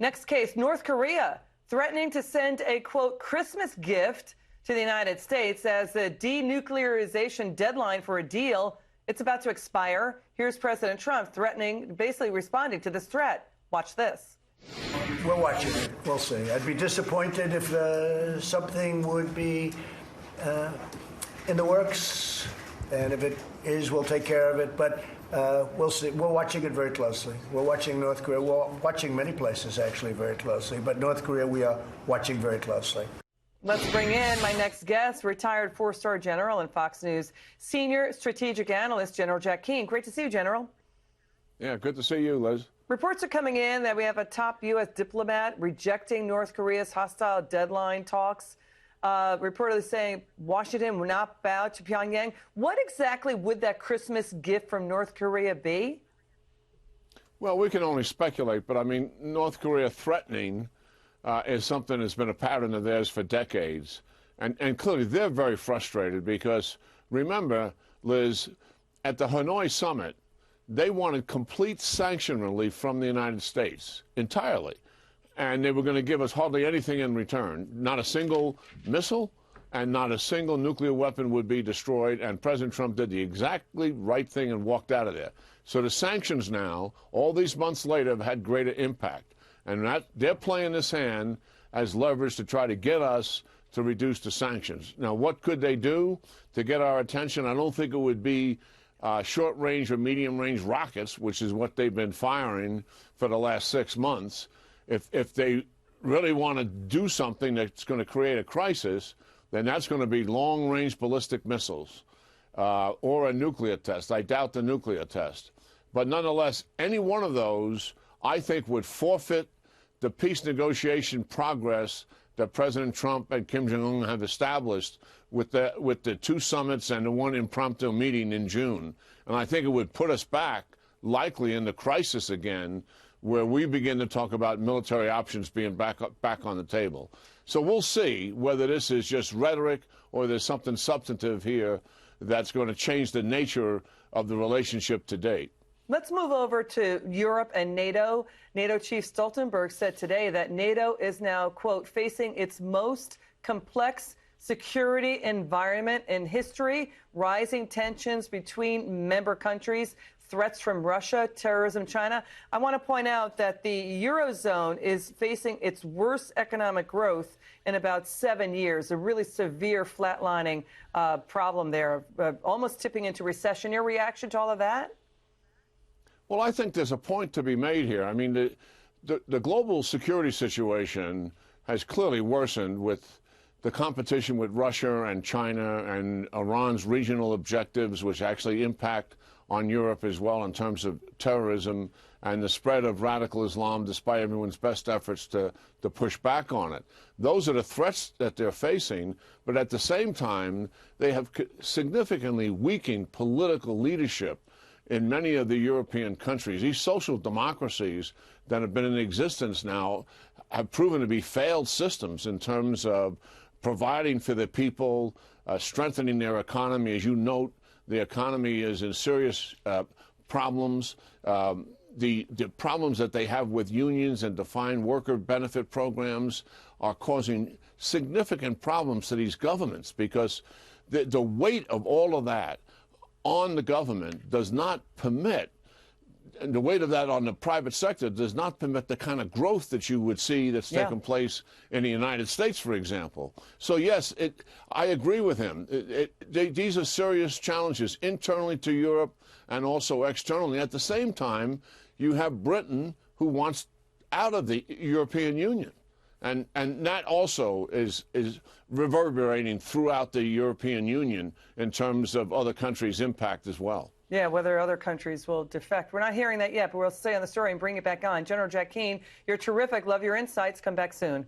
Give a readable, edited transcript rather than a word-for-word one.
Next case, North Korea threatening to send a, quote, Christmas gift to the United States as the denuclearization deadline for a deal, it's about to expire. Here's President Trump threatening, basically responding to this threat. Watch this. We're watching it. We'll see. I'd be disappointed if something would be in the works, and if it is, we'll take care of it. But we'll see. We're watching it very closely. We're watching North Korea. We're watching many places, actually, very closely. But North Korea, we are watching very closely. Let's bring in my next guest, retired four-star general and Fox News senior strategic analyst, General Jack Keane. Great to see you, General. Yeah, good to see you, Liz. Reports are coming in that we have a top U.S. diplomat rejecting North Korea's hostile deadline talks, reportedly saying Washington will not bow to Pyongyang. What exactly would that Christmas gift from North Korea be? Well, we can only speculate, but I mean, North Korea threatening is something that's been a pattern of theirs for decades. And clearly they're very frustrated because, remember, Liz, at the Hanoi summit, they wanted complete sanction relief from the United States entirely. And they were going to give us hardly anything in return. Not a single missile and not a single nuclear weapon would be destroyed. And President Trump did the exactly right thing and walked out of there. So the sanctions now, all these months later, have had greater impact. And they're playing this hand as leverage to try to get us to reduce the sanctions. Now, what could they do to get our attention? I don't think it would be short-range or medium-range rockets, which is what they've been firing for the last 6 months. If they really want to do something that's going to create a crisis, then that's going to be long-range ballistic missiles or a nuclear test. I doubt the nuclear test. But nonetheless, any one of those, I think, would forfeit the peace negotiation progress that President Trump and Kim Jong-un have established with the two summits and the one impromptu meeting in June. And I think it would put us back, likely, in the crisis again, where we begin to talk about military options being back on the table. So we'll see whether this is just rhetoric or there's something substantive here that's going to change the nature of the relationship to date. Let's move over to Europe and NATO. NATO Chief Stoltenberg said today that NATO is now, quote, facing its most complex security environment in history, rising tensions between member countries, threats from Russia, terrorism, China. I want to point out that the Eurozone is facing its worst economic growth in about 7 years, a really severe flatlining problem there, almost tipping into recession. Your reaction to all of that? Well, I think there's a point to be made here. I mean, the global security situation has clearly worsened with the competition with Russia and China and Iran's regional objectives, which actually impact on Europe as well in terms of terrorism and the spread of radical Islam, despite everyone's best efforts to push back on it. Those are the threats that they're facing, but at the same time, they have significantly weakened political leadership in many of the European countries. These social democracies that have been in existence now have proven to be failed systems in terms of providing for the people, strengthening their economy. As you note, the economy is in serious problems. The problems that they have with unions and defined worker benefit programs are causing significant problems to these governments because the weight of all of that on the government does not permit, and the weight of that on the private sector does not permit the kind of growth that you would see that's taken place in the United States, for example. So, yes, I agree with him. These are serious challenges internally to Europe and also externally. At the same time, you have Britain who wants out of the European Union. And that also is reverberating throughout the European Union in terms of other countries' impact as well. Yeah, whether other countries will defect. We're not hearing that yet, but we'll stay on the story and bring it back on. General Jack Keane, you're terrific. Love your insights. Come back soon.